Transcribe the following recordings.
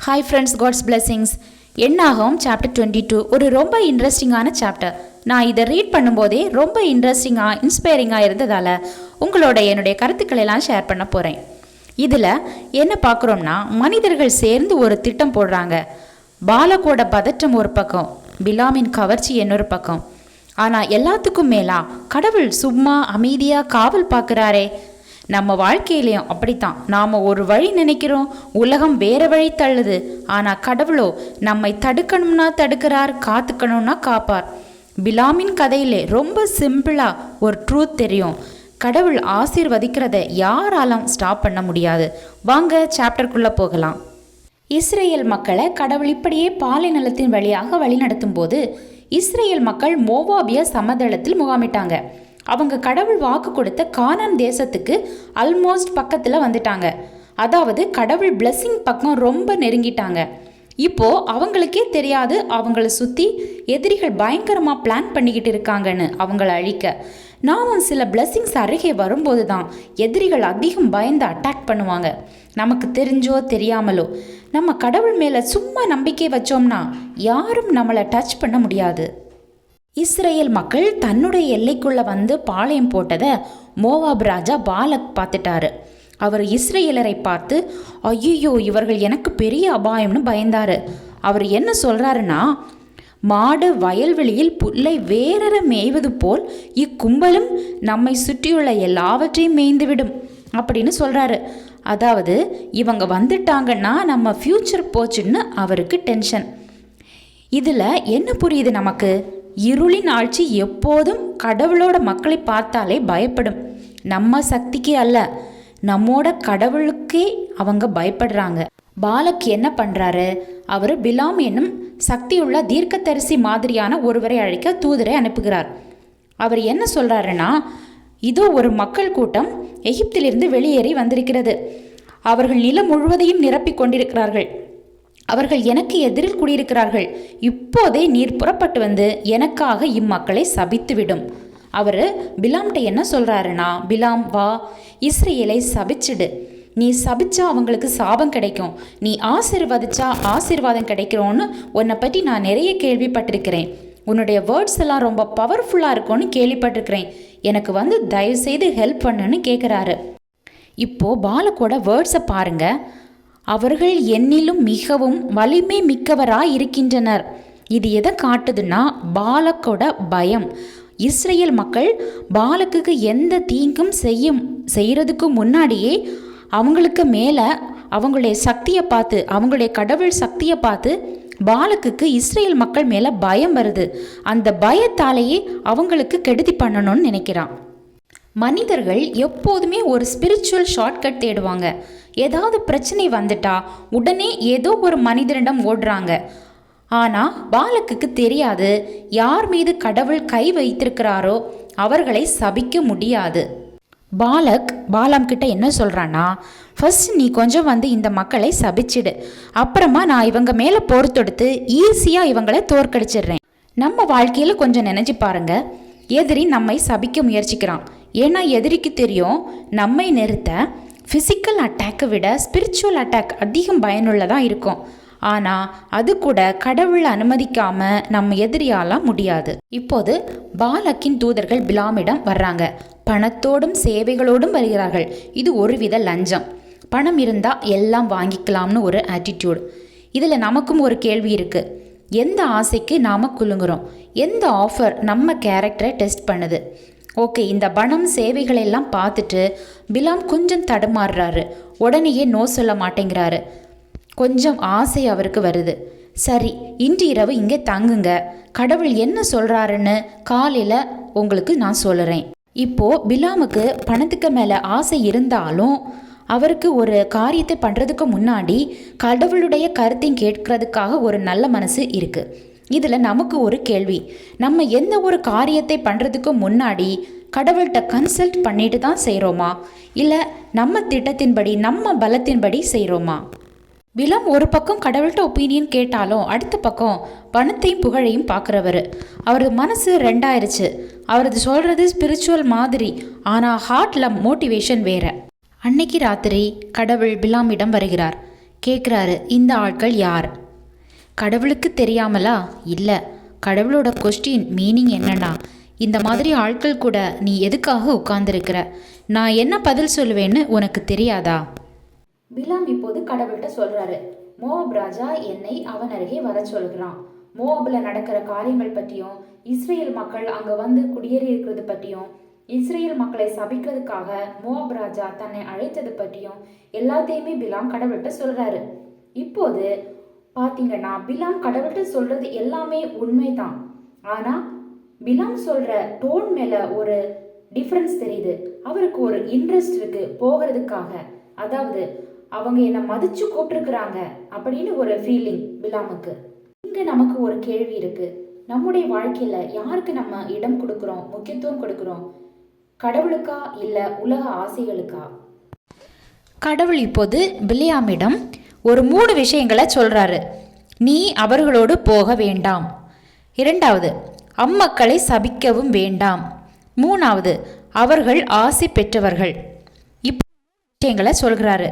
Hi friends, God's blessings. என்னாகும் chapter 22 ஒரு ரொம்ப இன்ட்ரெஸ்டிங்கான சாப்டர். நான் இதை ரீட் பண்ணும்போதே ரொம்ப இன்ட்ரெஸ்டிங்காக இன்ஸ்பைரிங்காக இருந்ததால் உங்களோட என்னுடைய கருத்துக்களை எல்லாம் ஷேர் பண்ண போகிறேன். இதில் என்ன பார்க்குறோம்னா, மனிதர்கள் சேர்ந்து ஒரு திட்டம் போடுறாங்க. பாலகோட பதற்றம் ஒரு பக்கம், பிலாமின் கவர்ச்சி இன்னொரு பக்கம். ஆனால் எல்லாத்துக்கும் மேலா கடவுள் சும்மா அமைதியாக காவல் பார்க்குறாரே. நம்ம வாழ்க்கையிலையும் அப்படித்தான். நாம் ஒரு வழி நினைக்கிறோம், உலகம் வேற வழி தள்ளுது. ஆனால் கடவுளோ நம்மை தடுக்கணும்னா தடுக்கிறார், காத்துக்கணும்னா காப்பார். பிலாமின் கதையிலே ரொம்ப சிம்பிளாக ஒரு ட்ரூத் தெரியும். கடவுள் ஆசீர்வதிக்கிறத யாராலும் ஸ்டாப் பண்ண முடியாது. வாங்க சாப்டருக்குள்ளே போகலாம். இஸ்ரேல் மக்களை கடவுள் இப்படியே பாலைநிலத்தின் வழியாக வழிநடத்தும் போது இஸ்ரேல் மக்கள் மோவாபிய சமதளத்தில் முகாமிட்டாங்க. அவங்க கடவுள் வாக்கு கொடுத்த கானான் தேசத்துக்கு ஆல்மோஸ்ட் பக்கத்தில் வந்துட்டாங்க. அதாவது கடவுள் பிளெஸிங் பக்கம் ரொம்ப நெருங்கிட்டாங்க. இப்போது அவங்களுக்கே தெரியாது அவங்கள சுற்றி எதிரிகள் பயங்கரமாக பிளான் பண்ணிக்கிட்டு இருக்காங்கன்னு அவங்கள அழிக்க. நாமும் சில பிளெஸிங்ஸ் அருகே வரும்போது தான் எதிரிகள் அதிகம் பயந்து அட்டாக் பண்ணுவாங்க. நமக்கு தெரிஞ்சோ தெரியாமலோ நம்ம கடவுள் மேலே சும்மா நம்பிக்கை வச்சோம்னா யாரும் நம்மளை டச் பண்ண முடியாது. இஸ்ரேல் மக்கள் தன்னுடைய எல்லைக்குள்ளே வந்து பாளையம் போட்டதை மோவாப் ராஜா பாலக் பார்த்துட்டாரு. அவர் இஸ்ரேலரை பார்த்து, ஐயோ இவர்கள் எனக்கு பெரிய அபாயம்னு பயந்தார். அவர் என்ன சொல்கிறாருன்னா, மாடு வயல்வெளியில் புல்லை வேறற மேய்வது போல் இக்கும்பலும் நம்மை சுற்றியுள்ள எல்லாவற்றையும் மேய்ந்துவிடும் அப்படின்னு சொல்கிறாரு. அதாவது இவங்க வந்துட்டாங்கன்னா நம்ம ஃப்யூச்சர் போச்சுன்னு அவருக்கு டென்ஷன். இதில் என்ன புரியுது நமக்கு? இருளின் ஆட்சி எப்போதும் கடவுளோட மக்களை பார்த்தாலே பயப்படும். நம்ம சக்திக்கே அல்ல, நம்மோட கடவுளுக்கே அவங்க பயப்படுறாங்க. பாலக் என்ன பண்ணுறாரு? அவர் பிலாம் என்னும் சக்தியுள்ள தீர்க்கதரிசி மாதிரியான ஒருவரை அழைக்க தூதரை அனுப்புகிறார். அவர் என்ன சொல்கிறாருன்னா, இதோ ஒரு மக்கள் கூட்டம் எகிப்திலிருந்து வெளியேறி வந்திருக்கிறது. அவர்கள் நிலம் முழுவதையும் நிரப்பி கொண்டிருக்கிறார்கள். அவர்கள் எனக்கு எதிரில் குடியிருக்கிறார்கள். இப்போதே நீர் புறப்பட்டு வந்து எனக்காக இம்மக்களை சபித்துவிடும். அவர் பிலாம்கிட்ட என்ன சொல்கிறாருன்னா, பிலாம் வா, இஸ்ரேலை சபிச்சிடு. நீ சபிச்சா அவங்களுக்கு சாபம் கிடைக்கும், நீ ஆசீர்வதிச்சா ஆசீர்வாதம் கிடைக்கிறோன்னு உன்னை பற்றி நான் நிறைய கேள்விப்பட்டிருக்கிறேன். உன்னுடைய வேர்ட்ஸ் எல்லாம் ரொம்ப பவர்ஃபுல்லாக இருக்கும்னு கேள்விப்பட்டிருக்கிறேன். எனக்கு வந்து தயவுசெய்து ஹெல்ப் பண்ணுன்னு கேட்குறாரு. இப்போது பாலக்கோட வேர்ட்ஸை பாருங்கள். அவர்கள் என்னிலும் மிகவும் வலிமை மிக்கவராய் இருக்கின்றனர். இது எதை காட்டுதுன்னா, பாலக்கோட பயம். இஸ்ரேல் மக்கள் பாலக்குக்கு எந்த தீங்கும் செய்யறதுக்கு முன்னாடியே அவங்களுக்கு மேலே அவங்களுடைய சக்தியை பார்த்து, அவங்களுடைய கடவுள் சக்தியை பார்த்து பாலக்குக்கு இஸ்ரேல் மக்கள் மேலே பயம் வருது. அந்த பயத்தாலேயே அவங்களுக்கு கெடுதி பண்ணணும்னு நினைக்கிறான். மனிதர்கள் எப்போதுமே ஒரு ஸ்பிரிச்சுவல் ஷார்ட்கட் தேடுவாங்க. ஏதாவது பிரச்சனை வந்துட்டா உடனே ஏதோ ஒரு மனிதனிடம் ஓடுறாங்க. ஆனால் பாலக்குக்கு தெரியாது, யார் மீது கடவுள் கை வைத்திருக்கிறாரோ அவர்களை சபிக்க முடியாது. பாலாம் கிட்ட என்ன சொல்கிறான்னா, ஃபர்ஸ்ட் நீ கொஞ்சம் வந்து இந்த மக்களை சபிச்சிடு, அப்புறமா நான் இவங்க மேலே போர் தொடுத்து ஈஸியாக இவங்களை தோற்கடிச்சிடுறேன். நம்ம வாழ்க்கையில் கொஞ்சம் நினைச்சு பாருங்க. எதிரி நம்மை சபிக்க முயற்சிக்கிறான். ஏன்னா எதிரிக்கு தெரியும் நம்மை நிறுத்த ஃபிசிக்கல் அட்டாக்கை விட ஸ்பிரிச்சுவல் அட்டாக் அதிகம் பயனுள்ளதாக இருக்கும். ஆனால் அது கூட கடவுளை அனுமதிக்காமல் நம்ம எதிரியாலாம் முடியாது. இப்போது பாலக்கின் தூதர்கள் பிலாமிடம் வர்றாங்க. பணத்தோடும் சேவைகளோடும் வருகிறார்கள். இது ஒரு வித லஞ்சம். பணம் இருந்தால் எல்லாம் வாங்கிக்கலாம்னு ஒரு ஆட்டிடியூட். இதில் நமக்கும் ஒரு கேள்வி இருக்குது. எந்த ஆசைக்கு நாம் குலுங்குறோம்? எந்த ஆஃபர் நம்ம கேரக்டரை டெஸ்ட் பண்ணுது? ஓகே, இந்த பணம் சேவைகளெல்லாம் பார்த்துட்டு பிலாம் கொஞ்சம் தடுமாறுறாரு. உடனேயே நோ சொல்ல மாட்டேங்கிறாரு. கொஞ்சம் ஆசை அவருக்கு வருது. சரி, இன்று இரவு இங்கே தங்குங்க, கடவுள் என்ன சொல்கிறாருன்னு காலையில் உங்களுக்கு நான் சொல்லுறேன். இப்போது பிலாமுக்கு பணத்துக்கு மேலே ஆசை இருந்தாலும் அவருக்கு ஒரு காரியத்தை பண்ணுறதுக்கு முன்னாடி கடவுளுடைய கருத்தையும் கேட்கறதுக்காக ஒரு நல்ல மனசு இருக்குது. இதில் நமக்கு ஒரு கேள்வி. நம்ம எந்த ஒரு காரியத்தை பண்ணுறதுக்கு முன்னாடி கடவுள்கிட்ட கன்சல்ட் பண்ணிட்டு தான் செய்கிறோமா, இல்லை நம்ம திட்டத்தின்படி நம்ம பலத்தின்படி செய்கிறோமா? பிலாம் ஒரு பக்கம் கடவுள்கிட்ட ஒப்பீனியன் கேட்டாலும் அடுத்த பக்கம் பணத்தையும் புகழையும் பார்க்குறவர். அவரது மனசு ரெண்டாயிருச்சு. அவரது சொல்கிறது ஸ்பிரிச்சுவல் மாதிரி, ஆனால் ஹார்ட்டில் மோட்டிவேஷன் வேறு. அன்னைக்கு ராத்திரி கடவுள் பிலாமிடம் வருகிறார். கேட்குறாரு, இந்த ஆட்கள் யார்? கடவுளுக்கு தெரியாமலா? இல்லை, கடவுளோட கொஸ்டின் மீனிங் என்னன்னா, இந்த மாதிரி ஆட்கள் கூட நீ எதுக்காக உட்கார்ந்துருக்கிற? நான் என்ன பதில் சொல்லுவேன்னு உனக்கு தெரியாதா? பிலாம் இப்போது கடவுள்கிட்ட சொல்றாரு, மோவாப் ராஜா என்னை அவன் அருகே வர சொல்கிறான். மோவாபில் நடக்கிற காரியங்கள் பற்றியும், இஸ்ரேல் மக்கள் அங்கே வந்து குடியேறி இருக்கிறது பற்றியும், இஸ்ரேல் மக்களை சபிக்கிறதுக்காக மோவாப் ராஜா தன்னை அழைத்தது பற்றியும் எல்லாத்தையுமே பிலாம் கடவுள்கிட்ட சொல்றாரு. இப்போது பாத்தீங்கன்னா பிலாம் கடவுள்கிட்ட சொல்றது எல்லாமே உண்மைதான். ஆனா பிலாம் சொல்ற டோன் மேல ஒரு டிஃபரன்ஸ் தெரியுது. அவருக்கு ஒரு இன்ட்ரெஸ்ட் இருக்கு போகிறதுக்காக. அதாவது அவங்க என்னை மதிச்சு கூப்பிட்டுருக்குறாங்க அப்படின்னு ஒரு ஃபீலிங் பிலாமுக்கு. இங்க நமக்கு ஒரு கேள்வி இருக்கு. நம்முடைய வாழ்க்கையில யாருக்கு நம்ம இடம் கொடுக்கிறோம், முக்கியத்துவம் கொடுக்கிறோம்? கடவுளுக்கா இல்ல உலக ஆசைகளுக்கா? கடவுள் இப்போது பிலியாமிடம் ஒரு 3 விஷயங்களை சொல்றாரு. நீ அவர்களோடு போக வேண்டாம். 2வது, அம்மக்களை சபிக்கவும் வேண்டாம். 3வது, அவர்கள் ஆசி பெற்றவர்கள். விஷயங்களை சொல்கிறாரு.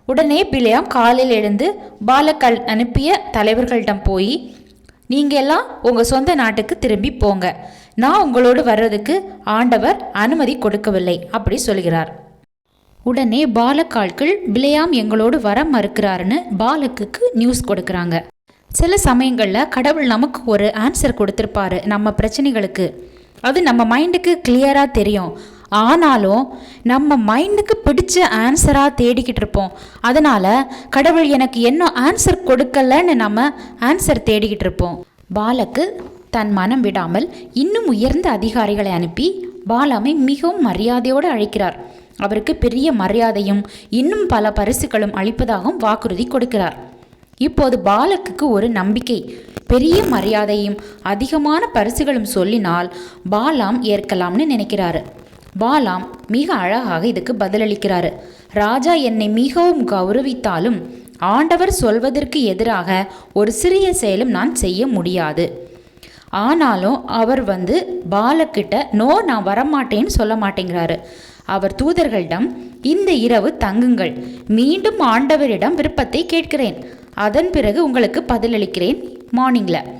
உடனே பிலியாம் காலையில் எழுந்து பாலக்கால் அனுப்பிய தலைவர்களிடம் போய், நீங்கள் எல்லாம் உங்கள் சொந்த நாட்டுக்கு திரும்பி போங்க, நான் உங்களோடு வர்றதுக்கு ஆண்டவர் அனுமதி கொடுக்கவில்லை அப்படி சொல்கிறார். உடனே பாலக்கால்கள் பிலியாம் எங்களோடு வர மறுக்கிறாருன்னு பாலக்குக்கு நியூஸ் கொடுக்குறாங்க. சில சமயங்களில் கடவுள் நமக்கு ஒரு ஆன்சர் கொடுத்துருப்பாரு நம்ம பிரச்சனைகளுக்கு. அது நம்ம மைண்டுக்கு கிளியராக தெரியும். ஆனாலும் நம்ம மைண்டுக்கு பிடிச்ச ஆன்சராக தேடிக்கிட்டு இருப்போம். அதனால் கடவுள் எனக்கு என்ன ஆன்சர் கொடுக்கலன்னு நம்ம ஆன்சர் தேடிக்கிட்டு இருப்போம். பாலக்கு தன் மனம் விடாமல் இன்னும் உயர்ந்த அதிகாரிகளை அனுப்பி பாலாமை மிகவும் மரியாதையோடு அழைக்கிறார். அவருக்கு பெரிய மரியாதையும் இன்னும் பல பரிசுகளும் அளிப்பதாகவும் வாக்குறுதி கொடுக்கிறார். இப்போது பாலக்குக்கு ஒரு நம்பிக்கை. பெரிய மரியாதையும் அதிகமான பரிசுகளும் சொல்லினால் பாலாம் ஏற்கலாம்னு நினைக்கிறாரு. பாலாம் மிக அழகாக இதுக்கு பதிலளிக்கிறாரு. ராஜா என்னை மிகவும் கௌரவித்தாலும் ஆண்டவர் சொல்வதற்கு எதிராக ஒரு சிறிய செயலும் நான் செய்ய முடியாது. ஆனாலும் அவர் பாலக்கிட்ட நோ, நான் வரமாட்டேன்னு சொல்ல மாட்டேங்கிறாரு. அவர் தூதர்களிடம், இந்த இரவு தங்குங்கள், மீண்டும் ஆண்டவரிடம் விருப்பத்தை கேட்கிறேன், அதன் பிறகு உங்களுக்கு பதிலளிக்கிறேன் மார்னிங்கில்.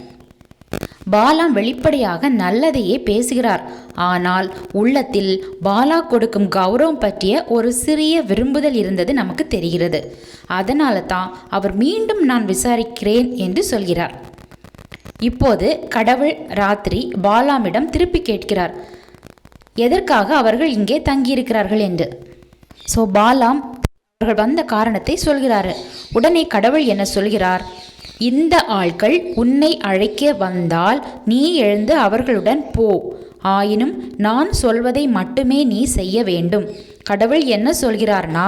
பாலாம் வெளிப்படையாக நல்லதையே பேசுகிறார். ஆனால் உள்ளத்தில் பாலா கொடுக்கும் கௌரவம் பற்றிய ஒரு சிறிய விரும்புதல் இருந்தது நமக்கு தெரிகிறது. அதனால தான் அவர் மீண்டும் நான் விசாரிக்கிறேன் என்று சொல்கிறார். இப்போது கடவுள் ராத்திரி பாலாமிடம் திருப்பி கேட்கிறார், எதற்காக அவர்கள் இங்கே தங்கியிருக்கிறார்கள் என்று. பாலாம் அவர்கள் வந்த காரணத்தை சொல்கிறாரு. உடனே கடவுள் என்ன சொல்கிறார், இந்த ஆட்கள் உன்னை அழைக்க வந்தால் நீ எழுந்து அவர்களுடன் போ, ஆயினும் நான் சொல்வதை மட்டுமே நீ செய்ய வேண்டும். கடவுள் என்ன சொல்கிறார்னா,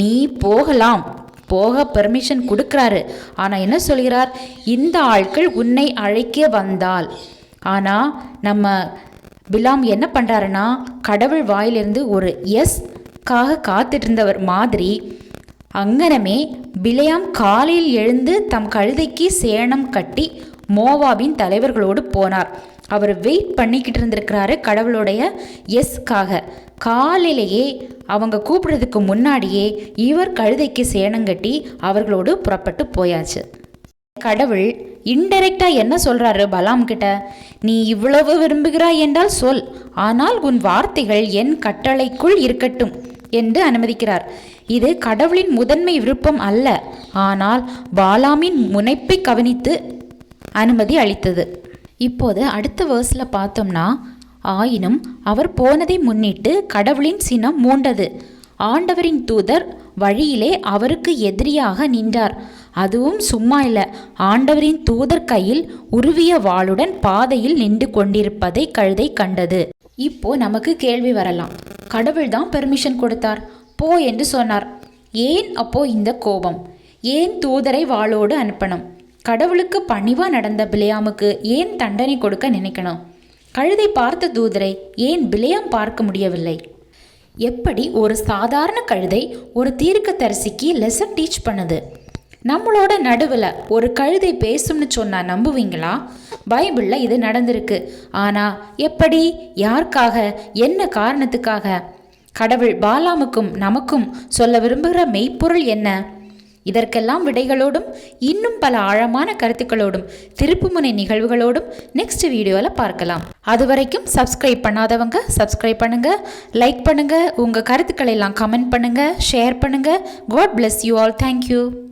நீ போகலாம், போக பெர்மிஷன் கொடுக்குறாரு. ஆனால் என்ன சொல்கிறார், இந்த ஆட்கள் உன்னை அழைக்க வந்தால். ஆனால் நம்ம பிலாம் என்ன பண்ணுறாருன்னா, கடவுள் வாயிலிருந்து ஒரு எஸ்க்காக காத்துட்டு இருந்தவர் மாதிரி அங்கனமே பிலியாம் காலையில் எழுந்து தம் கழுதைக்கு சேணம் கட்டி மோவாபின் தலைவர்களோடு போனார். அவர் வெயிட் பண்ணிக்கிட்டு இருந்திருக்கிறாரு கடவுளுடைய எஸ்க்காக. காலையிலேயே அவங்க கூப்பிடுறதுக்கு முன்னாடியே இவர் கழுதைக்கு சேணம் கட்டி அவர்களோடு புறப்பட்டு போயாச்சு. கடவுள் இன்டைரக்டா என்ன சொல்றாரு பலாம் கிட்ட, நீ இவ்வளவு விரும்புகிறாய் என்றால் சொல், ஆனால் உன் வார்த்தைகள் என் கட்டளைக்குள் இருக்கட்டும் என்று அனுமதிக்கிறார். இது கடவுளின் முதன்மை விருப்பம் அல்ல, ஆனால் பாலாமின் முனைப்பை கவனித்து அனுமதி அளித்தது. இப்போது அடுத்த வேர்ஸில் பார்த்தோம்னா, ஆயினும் அவர் போனதை முன்னிட்டு கடவுளின் சினம் மூண்டது. ஆண்டவரின் தூதர் வழியிலே அவருக்கு எதிரியாக நின்றார். அதுவும் சும்மா இல்லை, ஆண்டவரின் தூதர் கையில் உருவிய வாளுடன் பாதையில் நின்று கொண்டிருப்பதை கழுதை கண்டது. இப்போ நமக்கு கேள்வி வரலாம், கடவுள் தான் பெர்மிஷன் கொடுத்தார், போ என்று சொன்னார், ஏன் அப்போ இந்த கோபம்? ஏன் தூதரை வாளோடு அனுப்பணும்? கடவுளுக்கு பணிவா நடந்த பிலியாமுக்கு ஏன் தண்டனை கொடுக்க நினைக்கணும்? கழுதை பார்த்த தூதரை ஏன் பிலியாம் பார்க்க முடியவில்லை? எப்படி ஒரு சாதாரண கழுதை ஒரு தீர்க்கதரிசிக்கு லெசன் டீச் பண்ணுது? நம்மளோட நடுவில் ஒரு கழுதை பேசும்னு சொன்னால் நம்புவீங்களா? பைபிளில் இது நடந்திருக்கு. ஆனால் எப்படி, யாருக்காக, என்ன காரணத்துக்காக? கடவுள் பாலாமுக்கும் நமக்கும் சொல்ல விரும்புகிற மெய்ப்பொருள் என்ன? இதற்கெல்லாம் விடைகளோடும் இன்னும் பல ஆழமான கருத்துக்களோடும் திருப்புமுனை நிகழ்வுகளோடும் நெக்ஸ்ட் வீடியோவில் பார்க்கலாம். அது வரைக்கும் சப்ஸ்கிரைப் பண்ணாதவங்க சப்ஸ்கிரைப் பண்ணுங்க, லைக் பண்ணுங்க, உங்க கருத்துக்களை எல்லாம் கமெண்ட் பண்ணுங்க, ஷேர் பண்ணுங்க. God bless you all. Thank you.